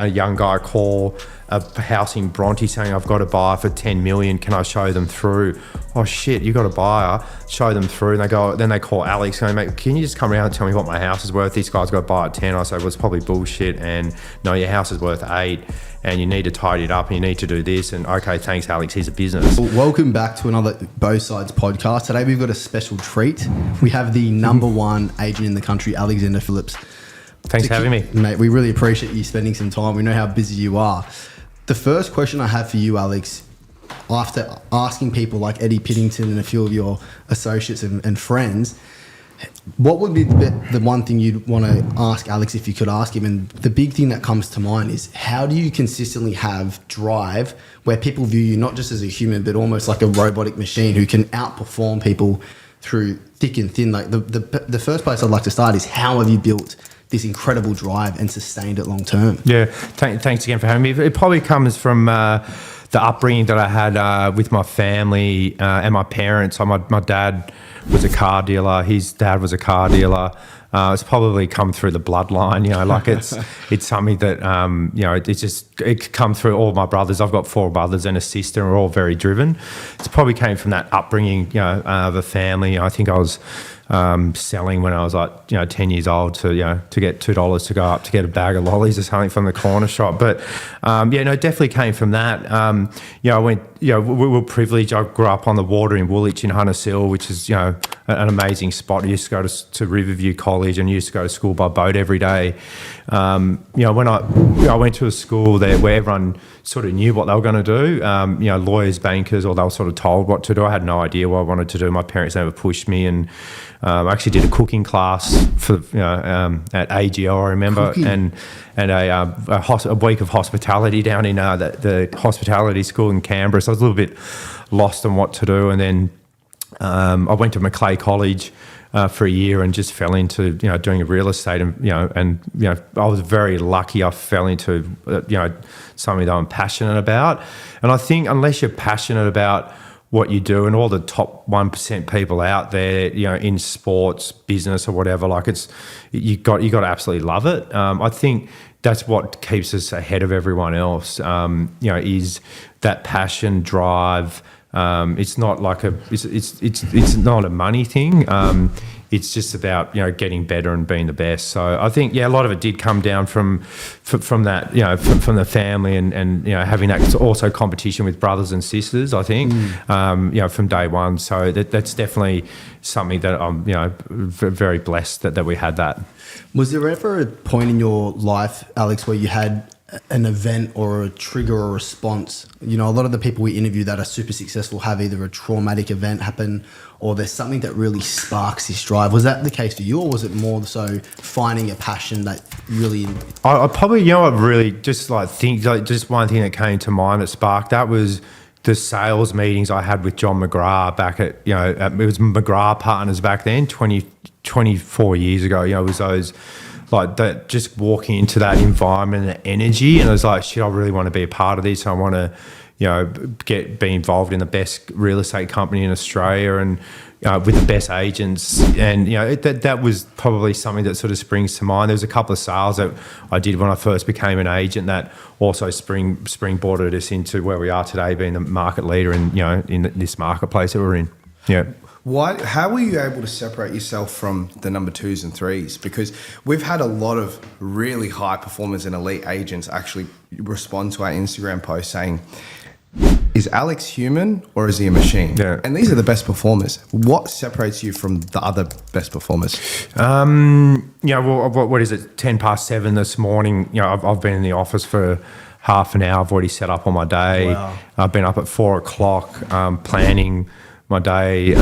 a young guy call a house in Bronte saying, I've got a buyer for 10 million. Can I show them through? Oh shit, you got a buyer, show them through. And then they call Alex going, mate, can you just come around and tell me what my house is worth? This guy's got a buy at 10. I say, well, it's probably bullshit. And no, your house is worth 8 and you need to tidy it up and you need to do this. And okay, thanks, Alex, here's a business. Welcome back to another Both Sides podcast. Today we've got a special treat. We have the number one agent in the country, Alexander Phillips. Thanks for having me. Mate, we really appreciate you spending some time. We know how busy you are. The first question I have for you, Alex, after asking people like Eddie Piddington and a few of your associates and friends, what would be the one thing you'd want to ask Alex if you could ask him? And the big thing that comes to mind is, how do you consistently have drive where people view you not just as a human, but almost like a robotic machine who can outperform people through thick and thin? Like the first place I'd like to start is, how have you built this incredible drive and sustained it long term? Yeah, thanks again for having me. It probably comes from the upbringing that I had with my family and my parents. So my dad was a car dealer. His dad was a car dealer. It's probably come through the bloodline, like it's something that, it come through all my brothers. I've got 4 brothers and a sister, and we're all very driven. It's probably came from that upbringing, of a family. I think I was selling when I was like 10 years old to get $2 to go up to get a bag of lollies or something from the corner shop. But definitely came from that. I went, we were privileged. I grew up on the water in Woolwich in Hunters Hill, which is an amazing spot. I used to go to Riverview College and used to go to school by boat every day. When I went to a school there where everyone sort of knew what they were going to do, lawyers, bankers, or they were sort of told what to do. I had no idea what I wanted to do. My parents never pushed me, and I actually did a cooking class for at AGL, I remember, and a week of hospitality down in the hospitality school in Canberra. So I was a little bit lost on what to do, and then I went to Macleay College for a year and just fell into doing real estate, and I was very lucky. I fell into something that I'm passionate about, and I think unless you're passionate about what you do, and all the top 1% people out there, in sports, business, or whatever, like you got to absolutely love it. I think that's what keeps us ahead of everyone else. Is that passion, drive. It's not like it's not a money thing. It's just about getting better and being the best. So I think a lot of it did come down from that from the family and having that also competition with brothers and sisters. I think from day one. So that's definitely something that I'm very blessed that we had that. Was there ever a point in your life, Alex, where you had an event or a trigger or response? A lot of the people we interview that are super successful have either a traumatic event happen or there's something that really sparks this drive. Was that the case for you, or was it more so finding a passion that really... I probably, I really just just one thing that came to mind that sparked that was the sales meetings I had with John McGrath back at, it was McGrath Partners back then, 24 years ago. It was those... like that, just walking into that environment and the energy, and I was like, shit, I really want to be a part of this. I want to, be involved in the best real estate company in Australia and with the best agents. And that was probably something that sort of springs to mind. There was a couple of sales that I did when I first became an agent that also springboarded us into where we are today, being the market leader in this marketplace that we're in. Yeah. How were you able to separate yourself from the number 2s and 3s? Because we've had a lot of really high performers and elite agents actually respond to our Instagram post saying, is Alex human or is he a machine? Yeah. And these are the best performers. What separates you from the other best performers? What is it? 7:10 this morning. I've been in the office for half an hour. I've already set up on my day. Wow. I've been up at 4:00 planning my day.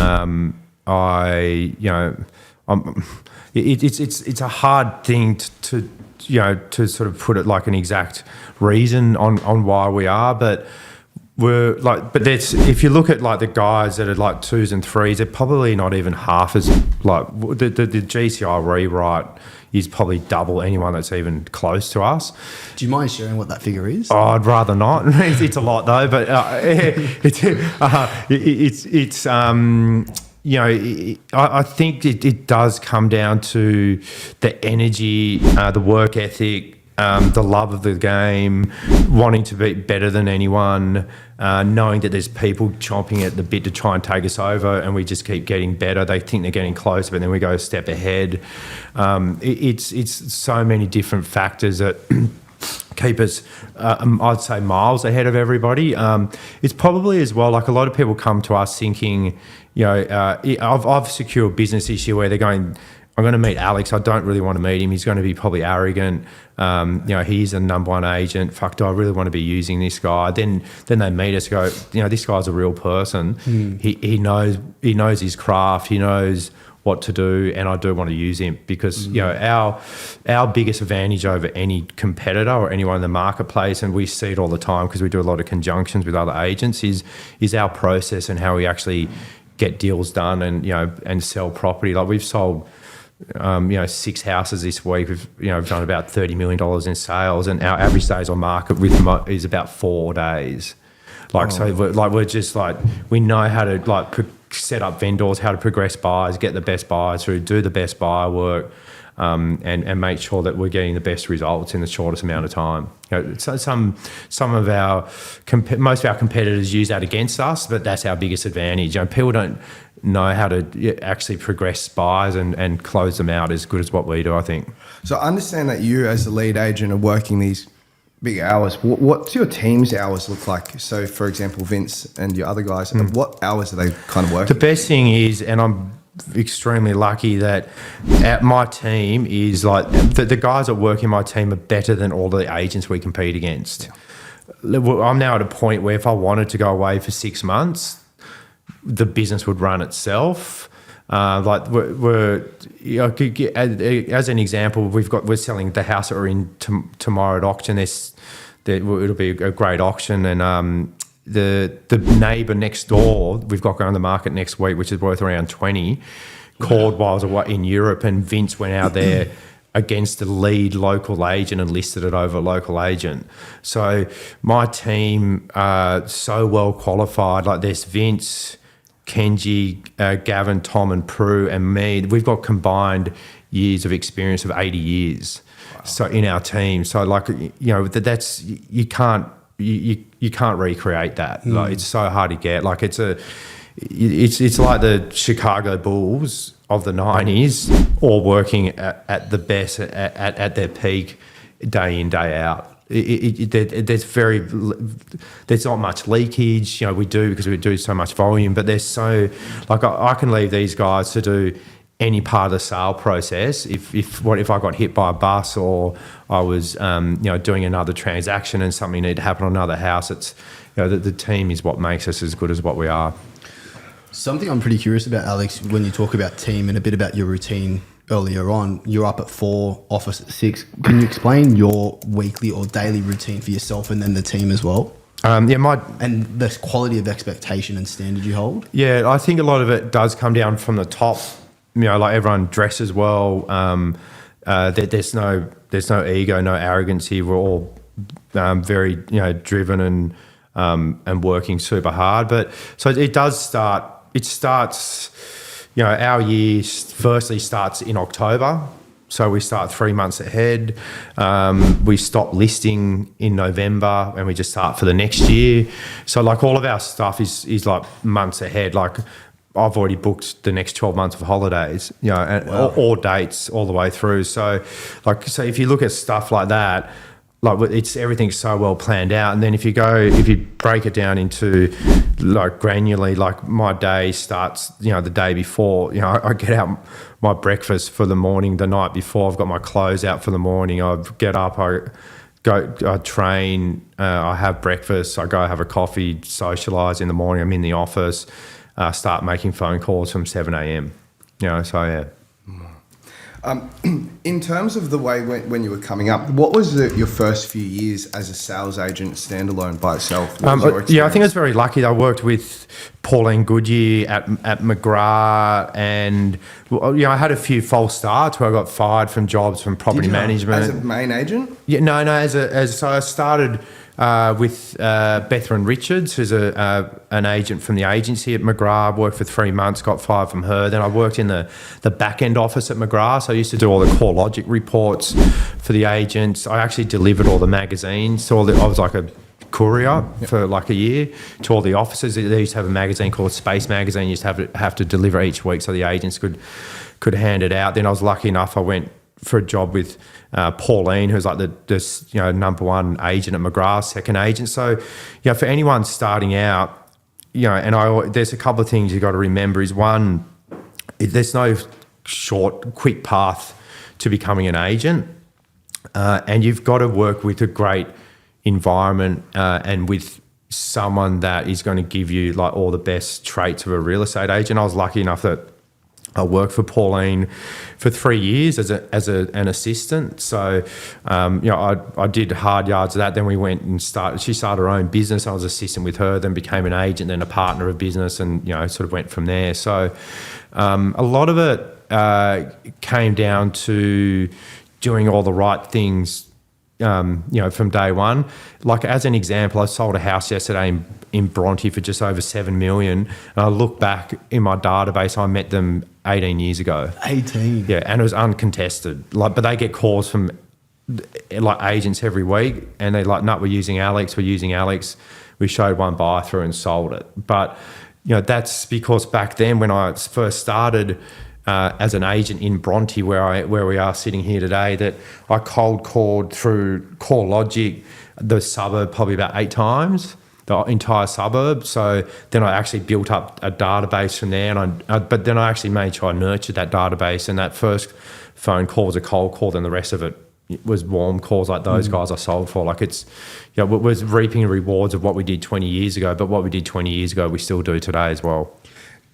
It's a hard thing to sort of put it like an exact reason on why we are, but that's, if you look at like the guys that are like 2s and 3s, they're probably not even half as like the GCI rewrite is probably double anyone that's even close to us. Do you mind sharing what that figure is? Oh, I'd rather not. It's a lot though, but I think it does come down to the energy, the work ethic, the love of the game, wanting to be better than anyone, knowing that there's people chomping at the bit to try and take us over, and we just keep getting better. They think they're getting closer, but then we go a step ahead. It's so many different factors that keep us, I'd say, miles ahead of everybody. It's probably as well, like a lot of people come to us thinking, I've secured business this year where they're going, I'm going to meet Alex. I don't really want to meet him. He's going to be probably arrogant. He's a number one agent. Fuck, do I really want to be using this guy? Then they meet us, go, this guy's a real person. He knows his craft. He knows what to do, and I do want to use him because our biggest advantage over any competitor or anyone in the marketplace, and we see it all the time because we do a lot of conjunctions with other agents, is our process and how we actually get deals done and sell property. Like we've sold 6 houses this week. We've done about $30 million in sales, and our average days on market is about 4 days. We're just like, we know how to set up vendors, how to progress buyers, get the best buyers through, do the best buyer work, and make sure that we're getting the best results in the shortest amount of time. So some of most of our competitors use that against us, but that's our biggest advantage. People don't know how to actually progress buyers and close them out as good as what we do, I think. So I understand that you as the lead agent are working these big hours. What's your team's hours look like? So, for example, Vince and your other guys, what hours are they kind of working? The best thing is, and I'm extremely lucky that my team is like, the guys that work in my team are better than all the agents we compete against. Yeah. I'm now at a point where if I wanted to go away for 6 months, the business would run itself. As an example, we're selling the house that we're in tomorrow at auction. It'll be a great auction, and the neighbour next door we've got going on the market next week, which is worth around 20, called while I was in Europe, and Vince went out there against the lead local agent and listed it over a local agent. So my team are so well qualified. Like there's Vince, Kenji, Gavin, Tom and Prue and me. We've got combined years of experience of 80 years. Wow. So in our team. So that's, you can't recreate that. Like it's so hard to get. Like it's like the Chicago Bulls of the 90s, all working at the best at their peak day in, day out. There's not much leakage. We do because we do so much volume, but there's so, like, I can leave these guys to do any part of the sale process. If I got hit by a bus or I was doing another transaction and something needed to happen on another house, it's the team is what makes us as good as what we are. Something I'm pretty curious about, Alex, when you talk about team and a bit about your routine earlier on, you're up at 4, office at 6. Can you explain your weekly or daily routine for yourself and then the team as well? And the quality of expectation and standard you hold? Yeah, I think a lot of it does come down from the top. Like everyone dresses well. There's no ego, no arrogance here. We're all very driven and working super hard. But so it does start. It starts. Our year firstly starts in October. So we start 3 months ahead. We stop listing in November and we just start for the next year. So like all of our stuff is like months ahead. Like I've already booked the next 12 months of holidays, and all dates all the way through. So if you look at stuff like that, like everything's so well planned out. And then if you break it down into like granularly, like my day starts, the day before, I get out my breakfast for the morning, the night before, I've got my clothes out for the morning. I get up, I train, I have breakfast, I go have a coffee, socialise in the morning, I'm in the office, start making phone calls from 7 a.m. So yeah. In terms of the way when you were coming up, what was your first few years as a sales agent standalone by itself? I think I was very lucky. I worked with Pauline Goodyear at McGrath, and I had a few false starts where I got fired from jobs from property management. As a main agent? Yeah, no. So I started with Bethran Richards, who's an agent from the agency at McGrath. Worked for 3 months, got fired from her. Then I worked in the back end office at McGrath. So I used to do all the CoreLogic reports for the agents. I actually delivered all the magazines. I was like a courier for like a year to all the offices. They used to have a magazine called Space Magazine. You used to have to deliver each week so the agents could hand it out. Then I was lucky enough, I went for a job with Pauline, who's like the number one agent at McGrath, second agent. So for anyone starting out, and there's a couple of things you got to remember. Is one, there's no short, quick path to becoming an agent, and you've got to work with a great environment and with someone that is going to give you like all the best traits of a real estate agent. I was lucky enough that I worked for Pauline for 3 years as an assistant. So, I did hard yards of that. Then we went and she started her own business. I was assistant with her, then became an agent, then a partner of business, and, sort of went from there. So, a lot of it came down to doing all the right things from day one. Like as an example, I sold a house yesterday in Bronte for just over 7 million. And I look back in my database, I met them 18 years ago. 18? Yeah, and it was uncontested. But they get calls from like agents every week, and they're like, no, we're using Alex. We showed one buy through and sold it. But, that's because back then when I first started as an agent in Bronte, where we are sitting here today, that I cold called through CoreLogic the suburb probably about 8 times, the entire suburb. So then I actually built up a database from there, but then I actually made sure I nurtured that database. And that first phone call was a cold call, then the rest of it was warm calls like those guys I sold for. Like it was reaping the rewards of what we did 20 years ago, but what we did 20 years ago we still do today as well.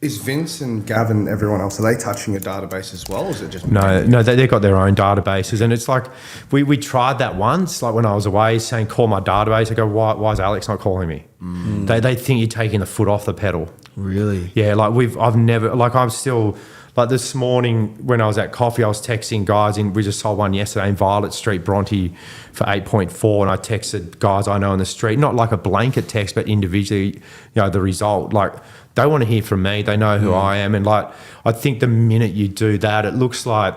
Is Vince and Gavin, everyone else, are they touching your database as well, or is it just... No, they've got their own databases. And it's like, we tried that once, like when I was away, saying, call my database. I go, why is Alex not calling me? They think you're taking the foot off the pedal. Really? Yeah, I'm still... Like this morning when I was at coffee, I was texting guys we just sold one yesterday in Violet Street, Bronte for 8.4. And I texted guys I know on the street, not like a blanket text, but individually, the result. Like they want to hear from me. They know who I am. And like, I think the minute you do that, it looks like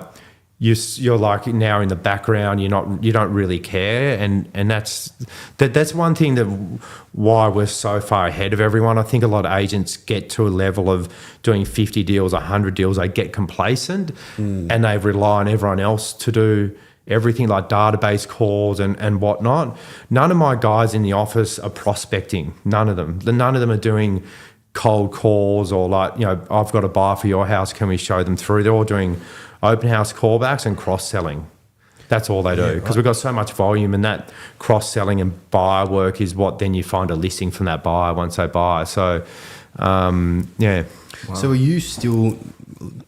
you're like now in the background. You don't really care. And that's one thing that why we're so far ahead of everyone. I think a lot of agents get to a level of doing 50 deals, 100 deals, they get complacent and they rely on everyone else to do everything like database calls and whatnot. None of my guys in the office are prospecting. None of them. None of them are doing cold calls or like, I've got a buyer for your house. Can we show them through? They're all doing open house callbacks and cross-selling. That's all they do because we've got so much volume, and that cross-selling and buyer work is what then you find a listing from that buyer once they buy. So, yeah. Wow. So are you still,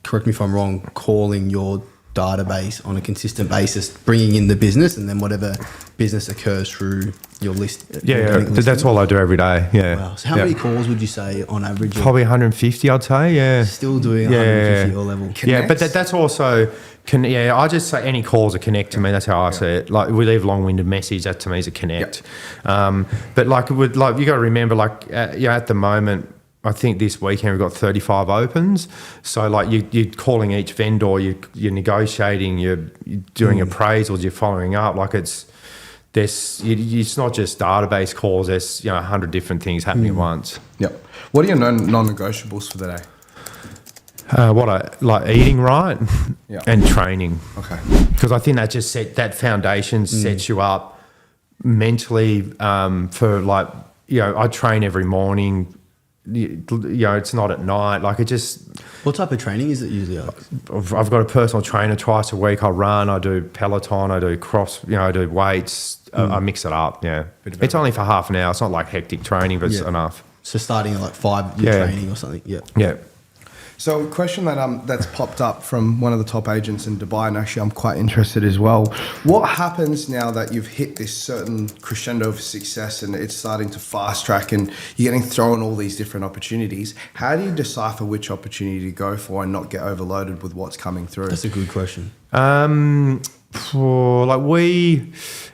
correct me if I'm wrong, calling your database on a consistent basis, bringing in the business, and then whatever business occurs through your list? Yeah, that's all I do every day. Yeah. Wow. So how many calls would you say on average? Probably 150, I'd say. Yeah. Still doing 150 or level. Connects. Yeah, but that's also. I just say any calls are connect to me. That's how I say it. Like we leave long-winded message. That to me is a connect. But like you got to remember, at the moment, I think this weekend we've got 35 opens. So like you're calling each vendor, you're negotiating, you're doing appraisals, you're following up. Like it's not just database calls. There's 100 different things happening at once. Yep. What are your non-negotiables for the day? Eating right and training. Okay. Because I think that foundation sets you up mentally for I train every morning. It's not at night. Like it just. What type of training is it usually? I've got a personal trainer twice a week. I run. I do Peloton. I do cross. I do weights. I mix it up. Yeah. It's only for half an hour. It's not like hectic training, but it's enough. So starting at 5, you're training or something. Yeah. Yeah. So a question that's popped up from one of the top agents in Dubai, and actually I'm quite interested as well. What happens now that you've hit this certain crescendo of success and it's starting to fast track and you're getting thrown all these different opportunities? How do you decipher which opportunity to go for and not get overloaded with what's coming through? That's a good question.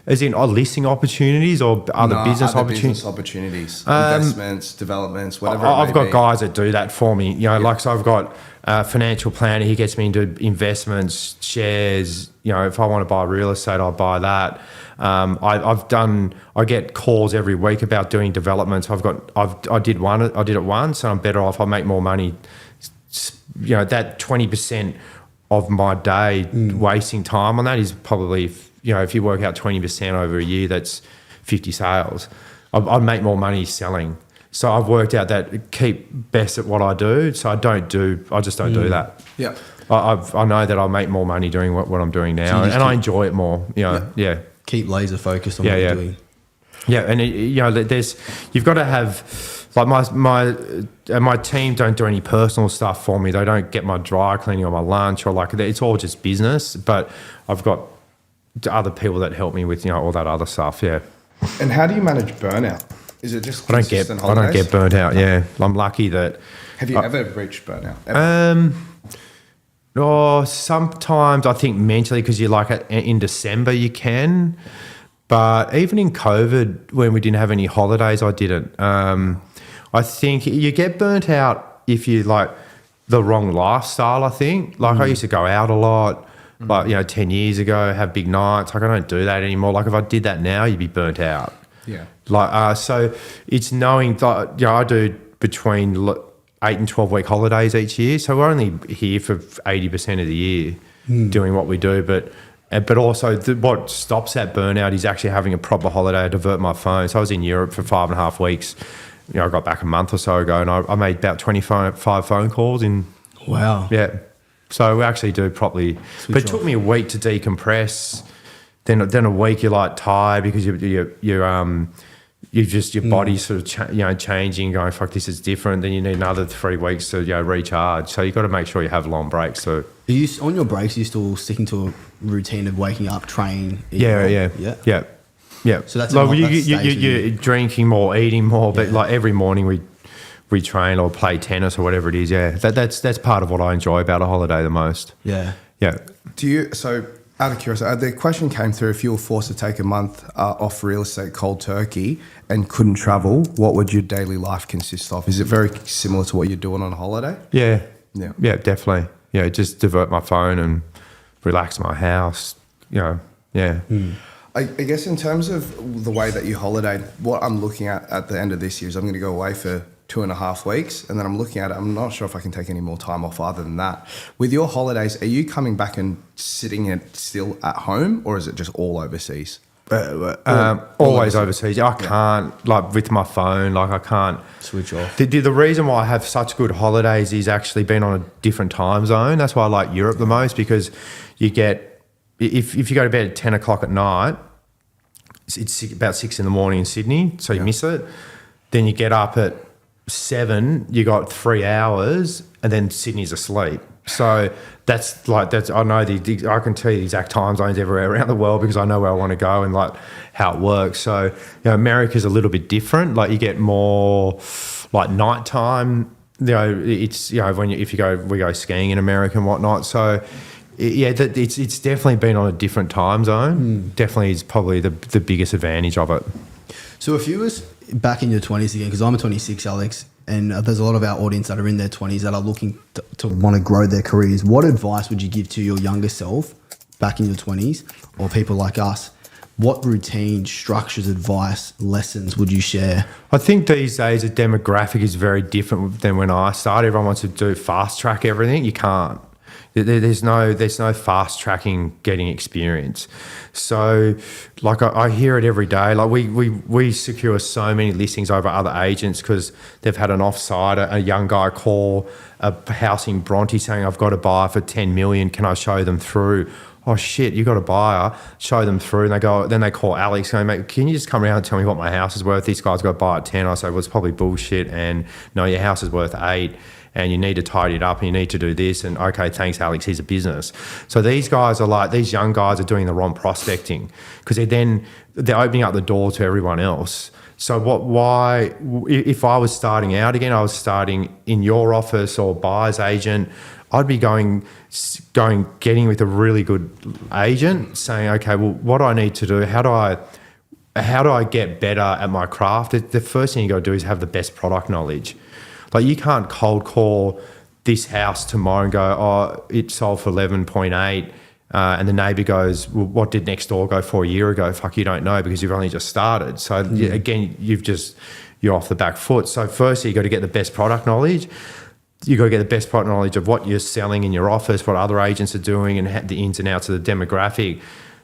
As in listing opportunities or other business opportunities, investments, developments, whatever. I've got guys that do that for me. Like, so I've got a financial planner. He gets me into investments, shares. If I want to buy real estate, I'll buy that. I get calls every week about doing developments. I did it once, and I'm better off. I make more money. That 20% of my day wasting time on that is probably, if you work out 20% over a year, that's 50 sales. I'd make more money selling. So I've worked out that keep best at what I do. So I just don't do that. Yeah. I know that I'll make more money doing what I'm doing now, and I enjoy it more. Yeah. Keep laser focused on what you're doing. Yeah, and you've got to have, like, my team don't do any personal stuff for me. They don't get my dry cleaning or my lunch, or it's all just business. But I've got other people that help me with all that other stuff. Yeah. And how do you manage burnout? Is it just I don't get burnt out. Yeah, I'm lucky that. Have you ever reached burnout? Ever? Sometimes I think mentally, because you're in December you can, but even in COVID when we didn't have any holidays, I didn't. I think you get burnt out if you the wrong lifestyle. I think I used to go out a lot, 10 years ago, have big nights. I don't do that anymore. If I did that now, you'd be burnt out. Yeah. So it's knowing that I do between 8 and 12 week holidays each year. So we're only here for 80% of the year doing what we do. But also what stops that burnout is actually having a proper holiday. I divert my phone. So I was in Europe for 5.5 weeks. I got back a month or so ago, and I made about 25 phone calls in. Wow. Yeah. So we actually do properly. But it took me a week to decompress. Then a week you're tired because your body's sort of changing, going, fuck, this is different. Then you need another 3 weeks to recharge. So you've got to make sure you have long breaks. So are you on your breaks? Are you still sticking to a routine of waking up, train? Yeah. So that's you're drinking more, eating more, but every morning we train or play tennis or whatever it is. Yeah, that's part of what I enjoy about a holiday the most. Yeah. Do you? So out of curiosity, the question came through: if you were forced to take a month off real estate cold turkey and couldn't travel, what would your daily life consist of? Is it very similar to what you're doing on holiday? Yeah, definitely. Yeah, just divert my phone and relax my house. Yeah. I guess in terms of the way that you holiday, what I'm looking at the end of this year is I'm going to go away for 2.5 weeks, and then I'm looking at it. I'm not sure if I can take any more time off other than that. With your holidays, are you coming back and sitting it still at home, or is it just all overseas? Always overseas. I can't, with my phone, I can't switch off. The reason why I have such good holidays is actually being on a different time zone. That's why I like Europe the most, because you get, if you go to bed at 10 o'clock at night, it's about 6 in the morning in Sydney, so you miss it. Then you get up at 7, you got 3 hours, and then Sydney's asleep. So that's I know I can tell you the exact time zones everywhere around the world because I know where I want to go and how it works. So America's a little bit different. You get more nighttime. It's we go skiing in America and whatnot. So it's definitely been on a different time zone. Definitely is probably the biggest advantage of it. So if you was back in your 20s again, because I'm a 26, Alex, and there's a lot of our audience that are in their 20s that are looking to want to grow their careers, what advice would you give to your younger self back in your 20s, or people like us? What routine, structures, advice, lessons would you share? I think these days the demographic is very different than when I started. Everyone wants to do fast track everything. You can't. There's no fast tracking getting experience. So I hear it every day. We secure so many listings over other agents because they've had an offside. A young guy call a house in Bronte saying, I've got a buyer for 10 million. Can I show them through? Oh shit, you got a buyer, show them through. And then they call Alex going, mate, can you just come around and tell me what my house is worth? This guy's got a buy at 10. I say, well, it's probably bullshit. And no, your house is worth 8. and you need to tidy it up and you need to do this. And okay, thanks, Alex, here's a business. So these guys are like, these young guys are doing the wrong prospecting because they're opening up the door to everyone else. So if I was starting out again, I was starting in your office or buyer's agent, I'd be getting with a really good agent saying, okay, well, what do I need to do? How do I get better at my craft? The first thing you got to do is have the best product knowledge. Like you can't cold call this house tomorrow and go, oh, it sold for 11.8. And the neighbour goes, well, what did next door go for a year ago? Fuck, you don't know because you've only just started. So again, you're off the back foot. So firstly, you got to get the best product knowledge. You got to get the best product knowledge of what you're selling in your office, what other agents are doing, and the ins and outs of the demographic.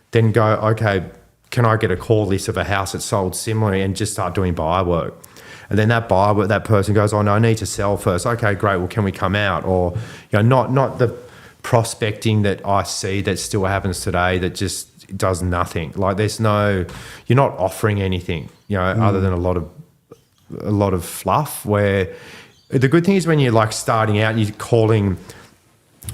Then go, okay, can I get a call list of a house that sold similarly, and just start doing buyer work. And then that person goes, oh no, I need to sell first. Okay, great. Well, can we come out? Or not the prospecting that I see that still happens today that just does nothing. Like you're not offering anything, other than a lot of fluff. Where the good thing is when you're like starting out and you're calling,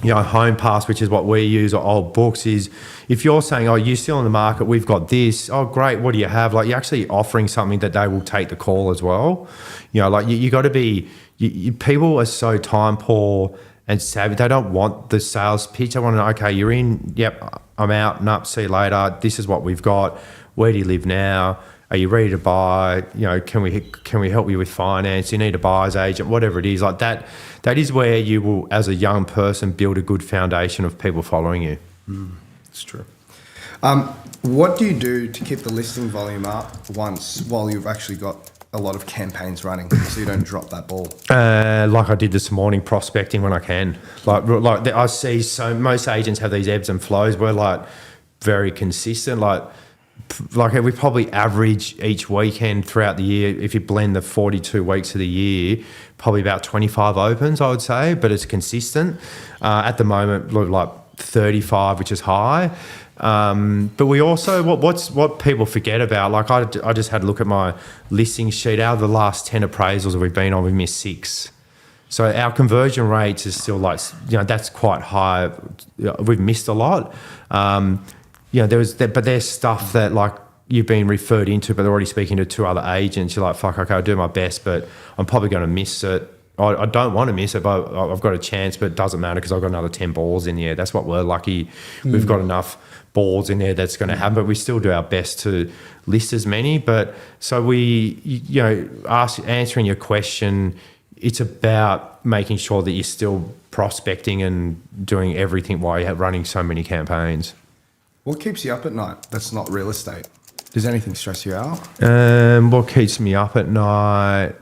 home pass, which is what we use, or old books, is if you're saying, oh, you're still in the market, we've got this, oh great, what do you have? Like you're actually offering something that they will take the call as well. Like you got to be, people are so time poor and savvy. They don't want the sales pitch. They want to know, okay, you're in, yep, I'm out, and up, see you later. This is what we've got. Where do you live now? Are you ready to buy? Can we help you with finance? You need a buyer's agent, whatever it is. Like that is where you will, as a young person, build a good foundation of people following you. It's true. What do you do to keep the listing volume up while you've actually got a lot of campaigns running, so you don't drop that ball? Like I did this morning, prospecting when I can. Like I see, so most agents have these ebbs and flows. We're like very consistent. Like we probably average each weekend throughout the year, if you blend the 42 weeks of the year, probably about 25 opens, I would say, but it's consistent. At the moment, like 35, which is high. But we also, what people forget about, like I just had a look at my listing sheet. Out of the last 10 appraisals that we've been on, we've missed 6. So our conversion rates is still like, that's quite high. We've missed a lot. But there's stuff that like you've been referred into, but they're already speaking to 2 other agents. You're like, fuck, okay, I'll do my best, but I'm probably going to miss it. I don't want to miss it, but I've got a chance, but it doesn't matter because I've got another 10 balls in the air. That's what we're lucky. We've got enough balls in there that's going to happen, but we still do our best to list as many. But so answering your question, it's about making sure that you're still prospecting and doing everything while you're running so many campaigns. What keeps you up at night that's not real estate? Does anything stress you out? What keeps me up at night?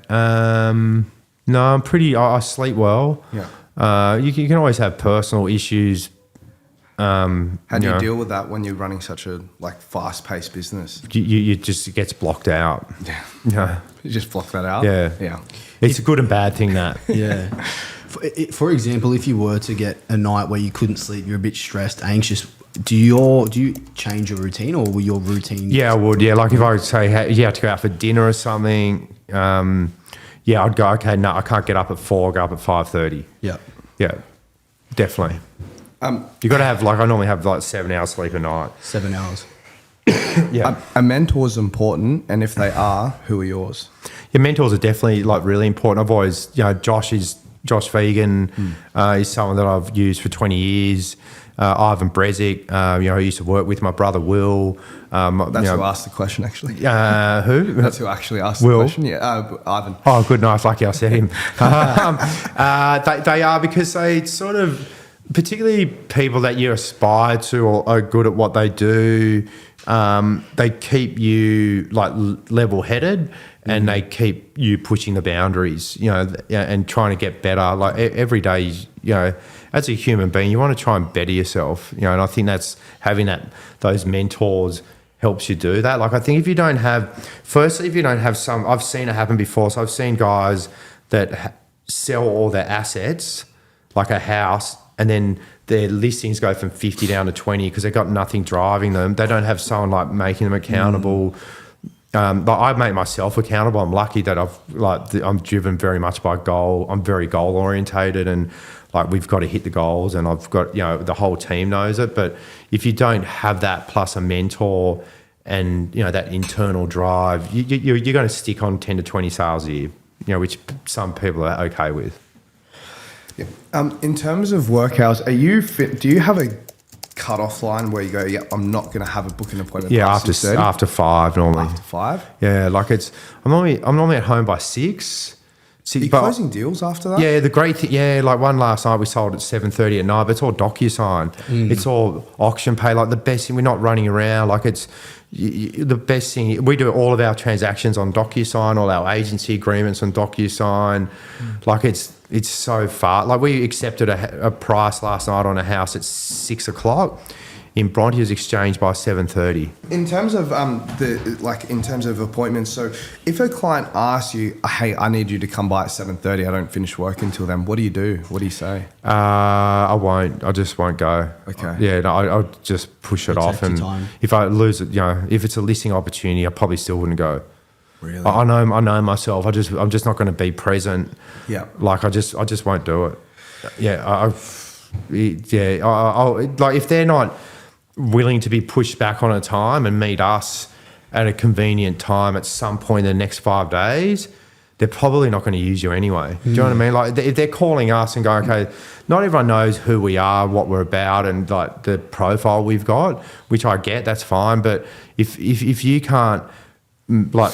No, I sleep well. Yeah. You can always have personal issues. How do you deal with that when you're running such a fast-paced business? You just, it gets blocked out. Yeah. You just block that out? Yeah. It's a good and bad thing, that. Yeah. For example, if you were to get a night where you couldn't sleep, you're a bit stressed, anxious, do you change your routine, or will your routine? Yeah, I would. Yeah, like if I would say, hey, you have to go out for dinner or something, I'd go, okay, no, I can't get up at 4, I'll go up at 5:30. Yeah. Yeah, definitely. You got to have, I normally have 7 hours sleep a night. 7 hours. Yeah. A mentor's important, and if they are, who are yours? Your mentors are definitely really important. I've always, Josh Vegan is someone that I've used for 20 years. Ivan Brezic, I used to work with. My brother Will. That's who asked the question, actually. Who? That's who actually asked the question. Yeah, Ivan. Oh, good night. Lucky I said him. They are, because they sort of, particularly people that you aspire to or are good at what they do, they keep you level-headed, and they keep you pushing the boundaries, and trying to get better. Every day, as a human being, you want to try and better yourself, and I think that's having those mentors helps you do that. I think if you don't have some, I've seen it happen before. So I've seen guys that sell all their assets, like a house, and then their listings go from 50 down to 20 because they've got nothing driving them. They don't have someone making them accountable. like I make myself accountable. I'm lucky that I'm driven very much by goal. I'm very goal orientated, and like we've got to hit the goals, and I've got, the whole team knows it. But if you don't have that plus a mentor and that internal drive, you're going to stick on 10 to 20 sales a year, which some people are okay with. Yeah. In terms of work hours, are you fit? Do you have a cut-off line where you go, yeah, I'm not going to have a booking appointment? Yeah, past 6:30? after 5 normally. After 5? Yeah, like I'm normally at home by 6. Are you closing deals after that? Yeah, the great thing, like one last night we sold at 7:30 at night, but it's all DocuSign. It's all auction pay. Like the best thing, we're not running around. Like it's the best thing. We do all of our transactions on DocuSign, all our agency agreements on DocuSign. Like it's so far. Like we accepted a price last night on a house at 6 o'clock. In Bronte, was exchanged by 7:30. In terms of in terms of appointments, so if a client asks you, hey, I need you to come by at 7:30, I don't finish work until then, what do you do? What do you say? I won't. I just won't go. Okay. Yeah, no, I'll just push it off, and if I lose it, if it's a listing opportunity, I probably still wouldn't go. Really? I know myself. I'm just not going to be present. Yeah. Like I just won't do it. Yeah. I'll like if they're not willing to be pushed back on a time and meet us at a convenient time at some point in the next 5 days, they're probably not going to use you anyway. Do you know what I mean? Like if they're calling us and going, okay, not everyone knows who we are, what we're about, and like the profile we've got, which I get, that's fine. But if you can't, like,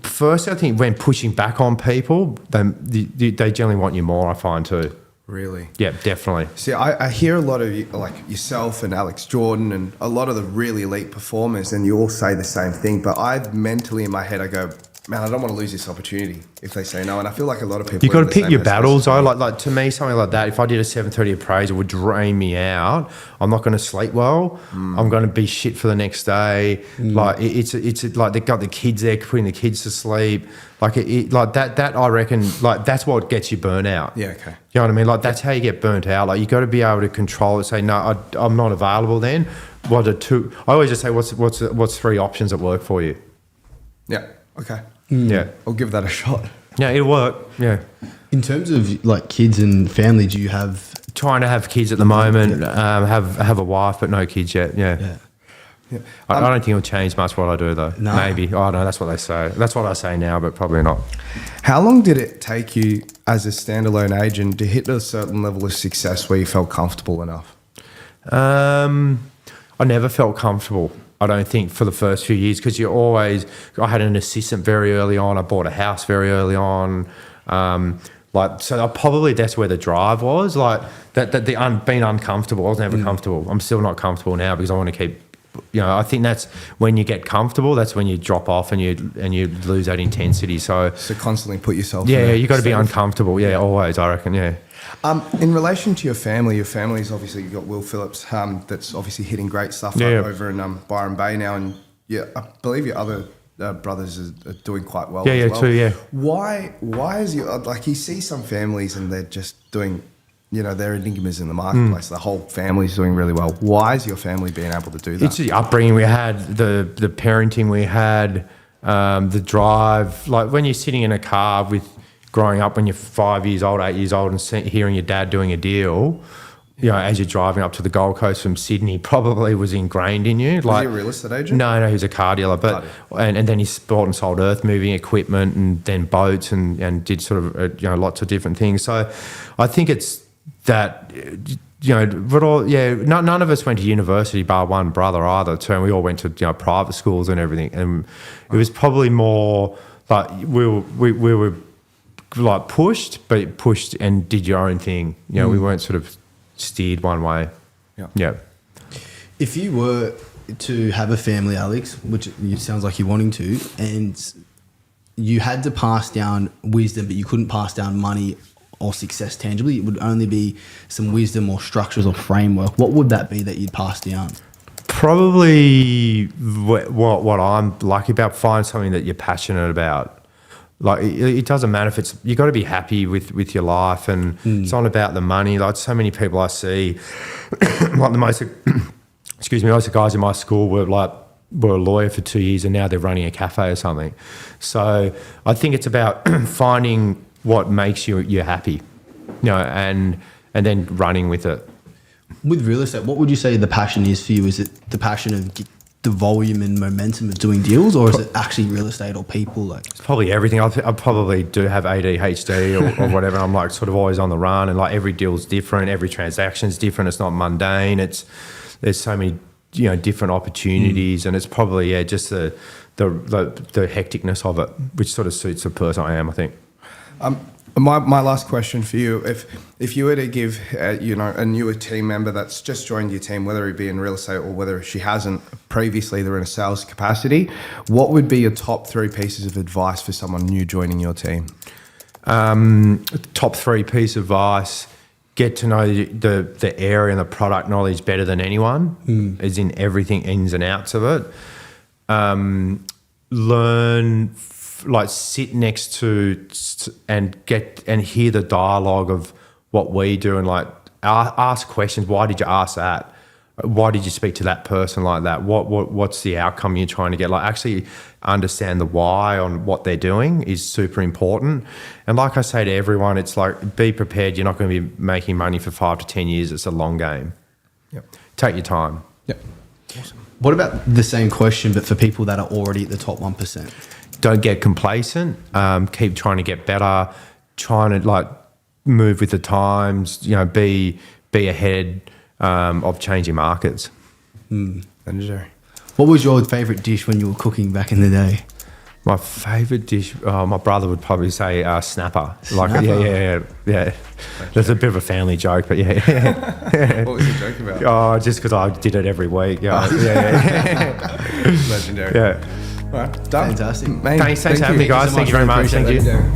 first I think when pushing back on people, they generally want you more, I find too. Really? Yeah, definitely. See, I hear a lot of like yourself and Alex Jordan and a lot of the really elite performers, and you all say the same thing. But I mentally in my head, I go, man, I don't want to lose this opportunity if they say no. And I feel like a lot of people. You got to pick your battles. Like to me, something like that. If I did a 7:30 appraisal, would drain me out. I'm not going to sleep well. I'm going to be shit for the next day. Like it's like they got the kids there, putting the kids to sleep. Like like that. I reckon like that's what gets you burnt out. Yeah. Okay. You know what I mean? Like that's how you get burnt out. Like you got to be able to control it. Say no, I'm not available. Then what are two? I always just say what's 3 options that work for you. Yeah. Okay. Yeah, I'll give that a shot. Yeah, it'll work. Yeah. In terms of like kids and family, do you have? Trying to have kids at the moment. Have a wife, but no kids yet. Yeah. I don't think it'll change much what I do though. No. Maybe. Oh no, that's what they say. That's what I say now, but probably not. How long did it take you as a standalone agent to hit a certain level of success where you felt comfortable enough? I never felt comfortable. I don't think for the first few years because I had an assistant very early on. I bought a house very early on. That's where the drive was. Like being uncomfortable. I was never comfortable. I'm still not comfortable now because I want to keep. I think that's when you get comfortable. That's when you drop off and you lose that intensity. So constantly put yourself. Yeah, you got to be uncomfortable. Yeah, always. I reckon. Yeah. In relation to your family's obviously you've got Will Phillips, that's obviously hitting great stuff over in Byron Bay now, and I believe your other brothers are doing quite well. Yeah, as well. Too. Yeah. Why is you like you see some families and they're just doing. They're enigmas in the marketplace. The whole family's doing really well. Why is your family being able to do that? It's the upbringing we had, the parenting we had, the drive. Like when you're sitting in a car growing up when you're 5 years old, 8 years old, and hearing your dad doing a deal, as you're driving up to the Gold Coast from Sydney, probably was ingrained in you. Was he a real estate agent? No, he was a car dealer. But and then he bought and sold earth moving equipment and then boats and did sort of lots of different things. So I think it's that none of us went to university bar one brother either too, and we all went to private schools and everything, and it was probably more like we were like pushed and did your own thing. We weren't sort of steered one way. Yeah. If you were to have a family, Alex, which it sounds like you're wanting to, and you had to pass down wisdom but you couldn't pass down money or success tangibly, it would only be some wisdom or structures or framework, what would that be that you'd pass down? Probably what I'm lucky about, find something that you're passionate about. Like it doesn't matter if it's, you got to be happy with your life, and it's not about the money. Like so many people I see, like most of the guys in my school were like were a lawyer for 2 years and now they're running a cafe or something. So I think it's about finding what makes you happy, and then running with it. With real estate, what would you say the passion is for you? Is it the passion of the volume and momentum of doing deals, or is it actually real estate or people? Like, it's probably everything. I probably do have ADHD or whatever. I'm like sort of always on the run, and like every deal's different, every transaction's different. It's not mundane. There's so many different opportunities, and it's probably just the hecticness of it, which sort of suits the person I am, I think. My last question for you: if you were to give a newer team member that's just joined your team, whether it be in real estate or whether she hasn't previously, they're in a sales capacity, what would be your top 3 pieces of advice for someone new joining your team? Top 3 piece of advice: get to know the area and the product knowledge better than anyone, as in everything ins and outs of it. Learn. Like sit next to and hear the dialogue of what we do, and like ask questions. Why did you ask that? Why did you speak to that person like that? What's the outcome you're trying to get? Like actually understand the why on what they're doing is super important. And like I say to everyone, it's like be prepared. You're not going to be making money for 5 to 10 years. It's a long game. Yep. Take your time. Yep. Awesome. what about the same question, but for people that are already at the top 1%? Don't get complacent. Keep trying to get better. Trying to like move with the times. Be ahead of changing markets. Legendary. What was your favourite dish when you were cooking back in the day? My favourite dish, my brother would probably say snapper. Snapper? Yeah. That's a bit of a family joke, but yeah. What was the joke about? Oh, just because I did it every week. Yeah. Legendary. Yeah. All right, done. Fantastic. Mate, Thanks for having you. me, guys. Thank you very much. Appreciate Thank it. you.